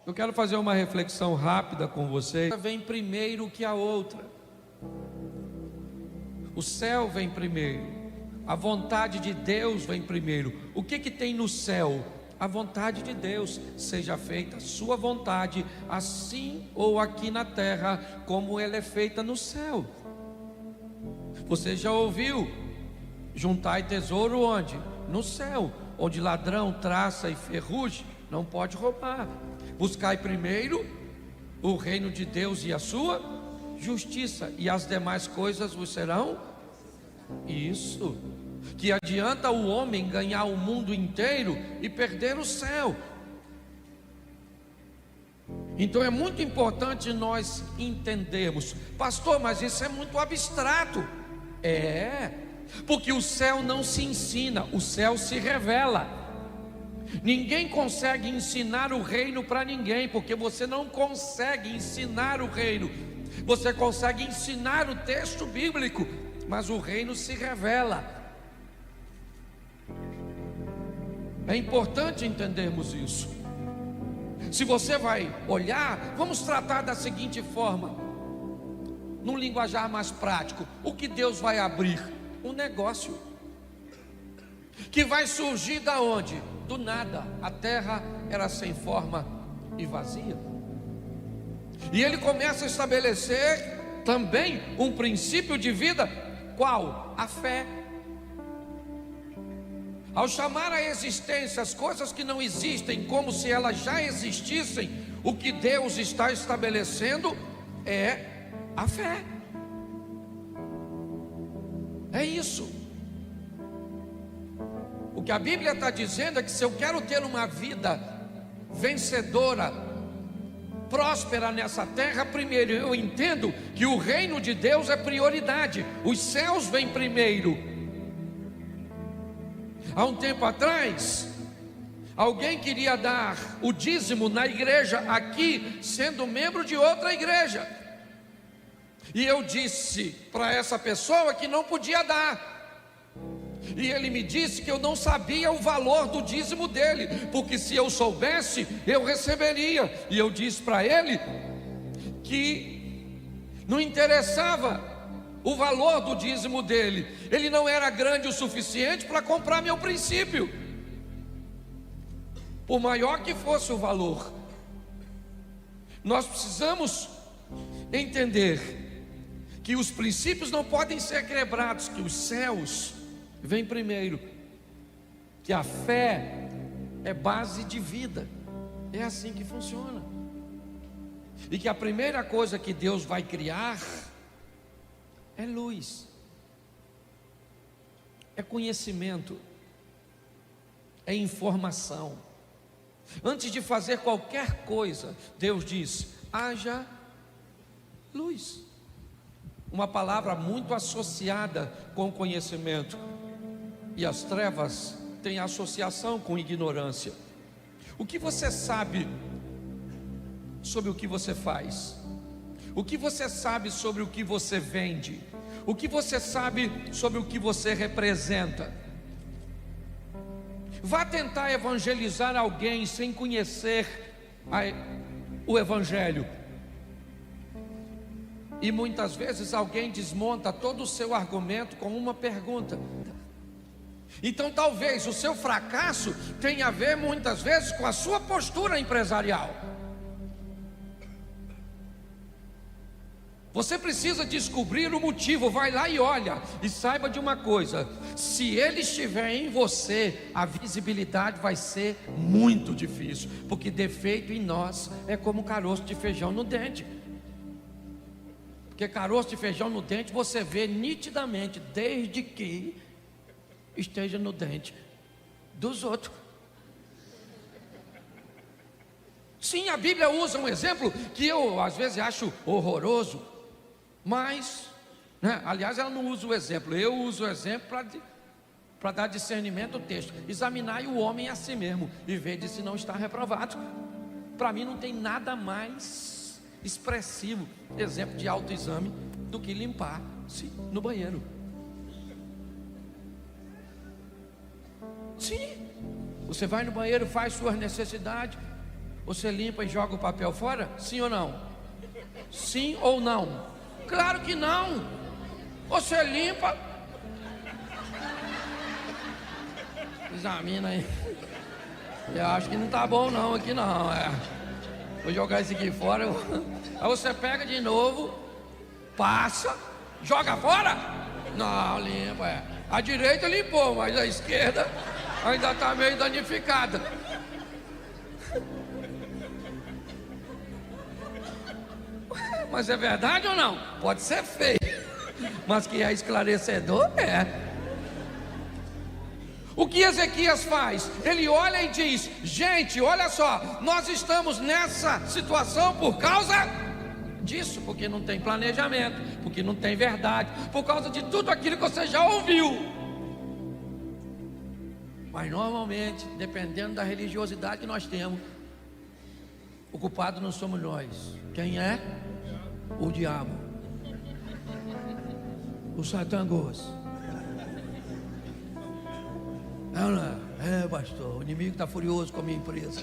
Eu quero fazer uma reflexão rápida com você. Vem primeiro que a outra. O céu vem primeiro. A vontade de Deus vem primeiro. O que tem no céu? A vontade de Deus. Seja feita a sua vontade, assim ou aqui na terra, como ela é feita no céu. Você já ouviu? Juntai tesouro onde? No céu, onde ladrão, traça e ferrugem não pode roubar. Buscai primeiro o reino de Deus e a sua justiça, e as demais coisas vos serão. Isso. Que adianta o homem ganhar o mundo inteiro e perder o céu? Então é muito importante nós entendermos, pastor, mas isso é muito abstrato. Porque o céu não se ensina, o céu se revela. Ninguém consegue ensinar o reino para ninguém, porque você não consegue ensinar o reino. Você consegue ensinar o texto bíblico, mas o reino se revela. É importante entendermos isso. Se você vai olhar, vamos tratar da seguinte forma, num linguajar mais prático: o que Deus vai abrir? Um negócio que vai surgir da onde? Do nada. A terra era sem forma e vazia, e ele começa a estabelecer também um princípio de vida. Qual? A fé. Ao chamar à existência as coisas que não existem como se elas já existissem, o que Deus está estabelecendo é a fé. É isso. O que a Bíblia está dizendo é que se eu quero ter uma vida vencedora, próspera nessa terra, primeiro eu entendo que o reino de Deus é prioridade. Os céus vêm primeiro. Há um tempo atrás, alguém queria dar o dízimo na igreja aqui, sendo membro de outra igreja, e eu disse para essa pessoa que não podia dar, e ele me disse que eu não sabia o valor do dízimo dele, porque se eu soubesse, eu receberia. E eu disse para ele que não interessava o valor do dízimo dele, ele não era grande o suficiente para comprar meu princípio, por maior que fosse o valor. Nós precisamos entender que os princípios não podem ser quebrados, que os céus vêm primeiro, que a fé é base de vida. É assim que funciona. E que a primeira coisa que Deus vai criar é luz, é conhecimento, é informação. Antes de fazer qualquer coisa, Deus diz: haja luz. Uma palavra muito associada com conhecimento, e as trevas têm associação com ignorância. O que você sabe sobre o que você faz? O que você sabe sobre o que você vende? O que você sabe sobre o que você representa? Vá tentar evangelizar alguém sem conhecer o evangelho, e muitas vezes alguém desmonta todo o seu argumento com uma pergunta. Então talvez o seu fracasso tenha a ver muitas vezes com a sua postura empresarial. Você precisa descobrir o motivo. Vai lá e olha, e saiba de uma coisa: se ele estiver em você, a visibilidade vai ser muito difícil, porque defeito em nós é como caroço de feijão no dente. Porque caroço de feijão no dente você vê nitidamente, desde que esteja no dente dos outros. Sim, a Bíblia usa um exemplo que eu às vezes acho horroroso, mas, aliás, ela não usa o exemplo, eu uso o exemplo para dar discernimento ao texto. Examinai o homem a si mesmo e vede se não está reprovado. Para mim não tem nada mais expressivo, exemplo de autoexame, do que limpar-se no banheiro. Sim, você vai no banheiro, faz suas necessidades, Você limpa e joga o papel fora? Sim ou não? Sim ou não? Claro que não. Você limpa. Examina aí. Eu acho que não tá bom não aqui não. Vou jogar isso aqui fora. Aí você pega de novo, passa, joga fora. Não, limpa. A direita limpou, mas a esquerda ainda tá meio danificada. Mas é verdade ou não? Pode ser feio, mas que é esclarecedor, é. O que Ezequias faz? Ele olha e diz: gente, olha só, nós estamos nessa situação por causa disso, porque não tem planejamento, porque não tem verdade, por causa de tudo aquilo que você já ouviu. Mas normalmente, dependendo da religiosidade que nós temos, o culpado não somos nós. Quem é? O diabo, o satangos. Pastor, o inimigo está furioso com a minha empresa.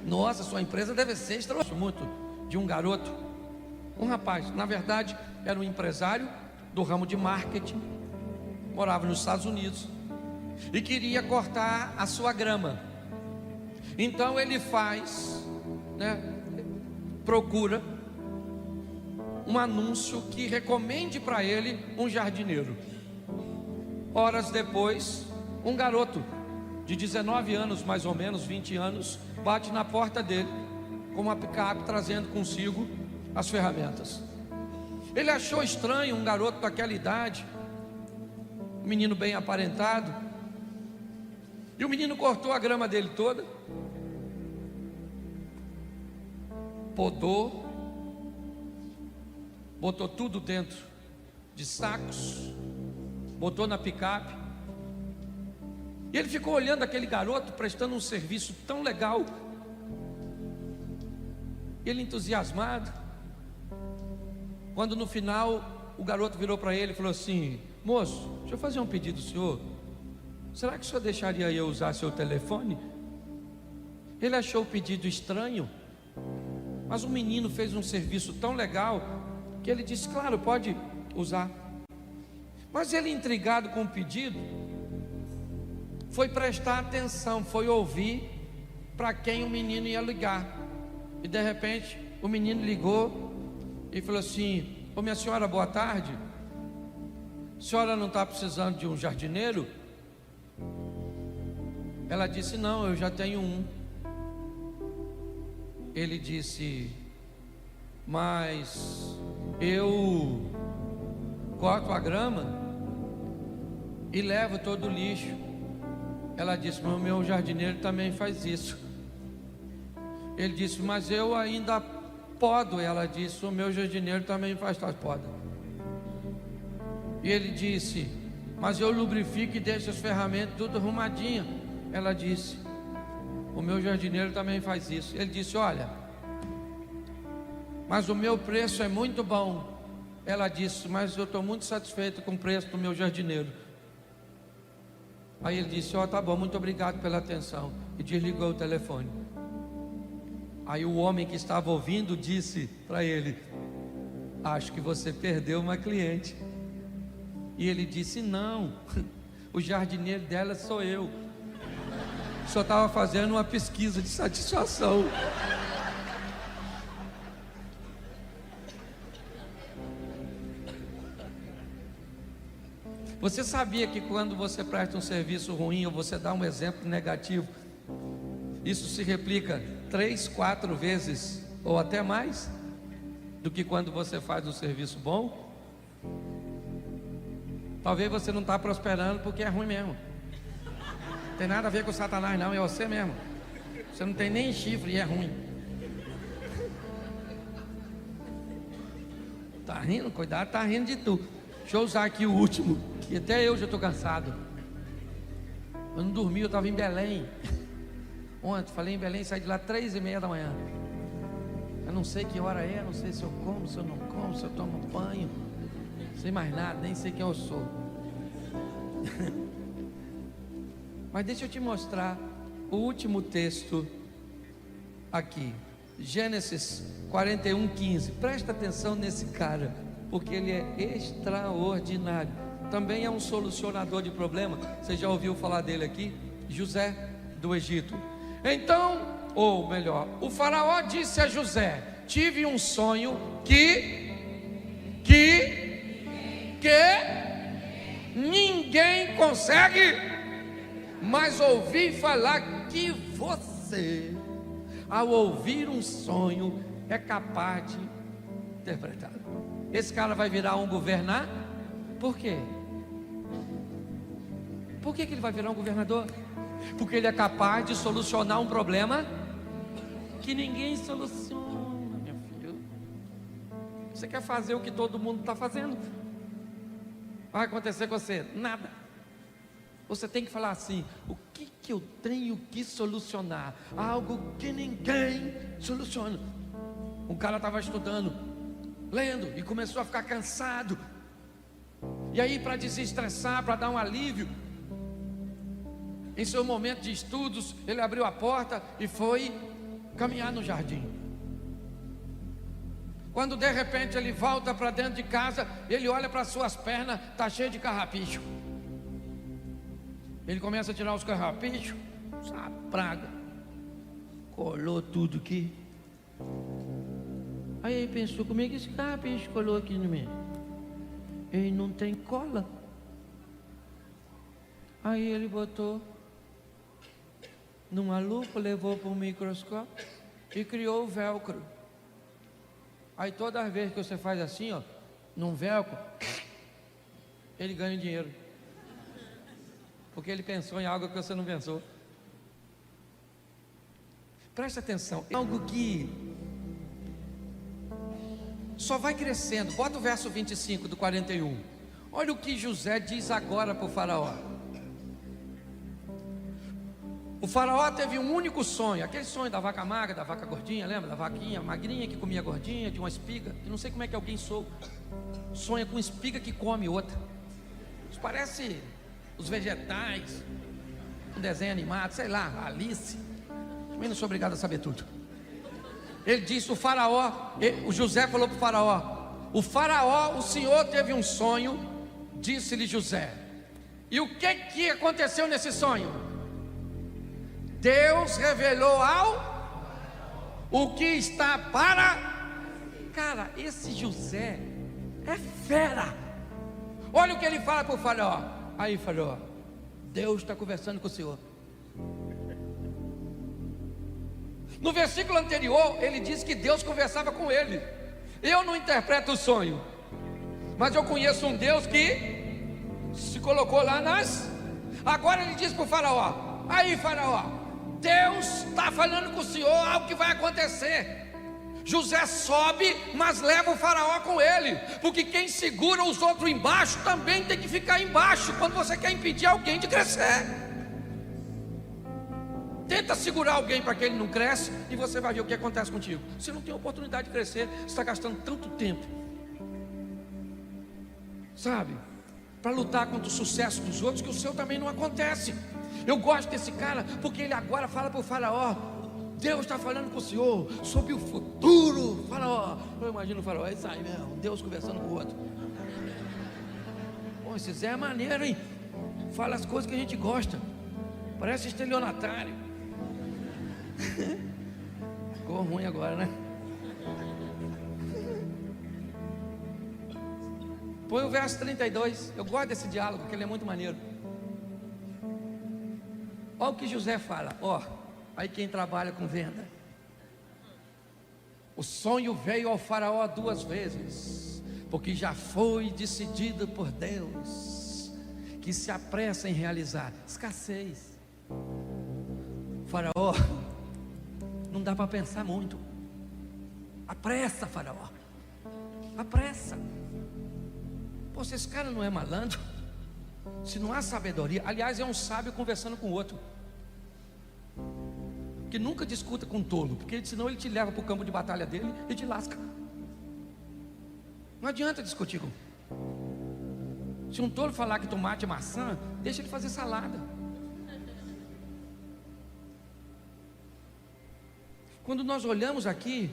Nossa, sua empresa deve ser extraordinária. Muito de um garoto, um rapaz, na verdade era um empresário do ramo de marketing, morava nos Estados Unidos e queria cortar a sua grama. Então ele faz, procura um anúncio que recomende para ele um jardineiro. Horas depois, um garoto de 19 anos, mais ou menos 20 anos, bate na porta dele com uma picape trazendo consigo as ferramentas. Ele achou estranho um garoto daquela idade, um menino bem aparentado, e o menino cortou a grama dele toda, podou, botou tudo dentro de sacos, botou na picape, e ele ficou olhando aquele garoto prestando um serviço tão legal, ele entusiasmado, quando no final o garoto virou para ele e falou assim: moço, deixa eu fazer um pedido ao senhor, será que o senhor deixaria eu usar seu telefone? Ele achou o pedido estranho, mas o menino fez um serviço tão legal que ele disse: claro, pode usar. Mas ele, intrigado com o pedido, foi prestar atenção, foi ouvir para quem o menino ia ligar. E de repente o menino ligou e falou assim: ô minha senhora, boa tarde, a senhora não está precisando de um jardineiro? Ela disse: não, eu já tenho um. Ele disse: mas eu corto a grama e levo todo o lixo. Ela disse: mas o meu jardineiro também faz isso. Ele disse: mas eu ainda podo. Ela disse: o meu jardineiro também faz as podas. E ele disse: mas eu lubrifico e deixo as ferramentas tudo arrumadinho. Ela disse: o meu jardineiro também faz isso. Ele disse: olha, mas o meu preço é muito bom. Ela disse: mas eu estou muito satisfeito com o preço do meu jardineiro. Aí ele disse: tá bom, muito obrigado pela atenção, e desligou o telefone. Aí o homem que estava ouvindo disse para ele: acho que você perdeu uma cliente. E ele disse: não, o jardineiro dela sou eu, só estava fazendo uma pesquisa de satisfação. Você sabia que quando você presta um serviço ruim ou você dá um exemplo negativo, isso se replica 3, 4 vezes ou até mais do que quando você faz um serviço bom? Talvez você não está prosperando porque é ruim mesmo. Não tem nada a ver com Satanás não, é você mesmo. Você não tem nem chifre e é ruim. Tá rindo? Cuidado, tá rindo de tu. Deixa eu usar aqui o último, que até eu já estou cansado. Eu não dormi, eu estava em Belém ontem, falei em Belém, saí de lá 3h30 da manhã. Eu não sei que hora é, não sei se eu como, se eu não como, se eu tomo banho, não sei mais nada, nem sei quem eu sou. Mas deixa eu te mostrar o último texto aqui. Gênesis 41:15. Presta atenção nesse cara, porque ele é extraordinário. Também é um solucionador de problema. Você já ouviu falar dele aqui? José do Egito. Então, ou melhor, o faraó disse a José: tive um sonho que ninguém consegue, mas ouvi falar que você, ao ouvir um sonho, é capaz de interpretar. Esse cara vai virar um governador? Por quê? Por que ele vai virar um governador? Porque ele é capaz de solucionar um problema que ninguém soluciona, meu filho. Você quer fazer o que todo mundo está fazendo? Vai acontecer com você? Nada. Você tem que falar assim: o que eu tenho que solucionar? Algo que ninguém soluciona. Um cara estava estudando, lendo, e começou a ficar cansado. E aí, para desestressar, para dar um alívio, em seu momento de estudos, ele abriu a porta e foi caminhar no jardim. Quando de repente ele volta para dentro de casa, ele olha para suas pernas, está cheio de carrapicho. Ele começa a tirar os carrapichos, essa praga, colou tudo aqui. Aí ele pensou: como é que esse carrapicho colou aqui no meio? Ele não tem cola. Aí ele botou numa lupa, levou para um microscópio e criou o velcro. Aí toda vez que você faz assim, ó, num velcro, ele ganha dinheiro, porque ele pensou em algo que você não pensou. Presta atenção, é algo que só vai crescendo. Bota o verso 25 do 41. Olha o que José diz agora para o faraó. O faraó teve um único sonho, aquele sonho da vaca magra, da vaca gordinha, lembra? Da vaquinha magrinha que comia gordinha, de uma espiga. Eu não sei como é que alguém sonha com espiga que come outra. Isso parece os vegetais, um desenho animado, sei lá, Alice. Também não sou obrigado a saber tudo. Ele disse: o José falou para o faraó, o senhor teve um sonho, disse-lhe José. E o que aconteceu nesse sonho? Deus revelou o que está para... Cara, esse José é fera. Olha o que ele fala para o faraó. Aí faraó, Deus está conversando com o senhor. No versículo anterior, ele disse que Deus conversava com ele. Eu não interpreto o sonho, mas eu conheço um Deus que se colocou lá Agora ele diz para o faraó: aí faraó, Deus está falando com o senhor algo que vai acontecer. José sobe, mas leva o faraó com ele, porque quem segura os outros embaixo também tem que ficar embaixo quando você quer impedir alguém de crescer. Tenta segurar alguém para que ele não cresça, e você vai ver o que acontece contigo. Você não tem oportunidade de crescer, você está gastando tanto tempo, sabe, para lutar contra o sucesso dos outros, que o seu também não acontece. Eu gosto desse cara, porque ele agora fala para o faraó: Deus está falando com o senhor sobre o futuro. Faraó, eu imagino o faraó: é isso aí mesmo, Deus conversando com o outro. Pô, esse Zé é maneiro, hein? Fala as coisas que a gente gosta, parece estelionatário. Ficou ruim agora, né? Põe o verso 32. Eu gosto desse diálogo, porque ele é muito maneiro. Olha o que José fala. Aí quem trabalha com venda: o sonho veio ao faraó 2 vezes, porque já foi decidido por Deus que se apressa em realizar. Escassez. Faraó, não dá para pensar muito. Apressa, faraó, apressa. Pô, se esse cara não é malandro, se não há sabedoria, aliás, é um sábio conversando com o outro, que nunca discuta com um tolo, porque senão ele te leva para o campo de batalha dele e te lasca. Não adianta discutir com. Se um tolo falar que tomate é maçã, deixa ele fazer salada. Quando nós olhamos aqui,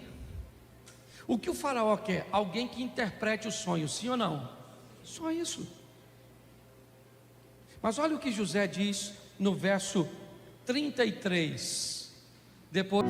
o que o faraó quer? Alguém que interprete o sonho, sim ou não? Só isso. Mas olha o que José diz no verso 33. Depois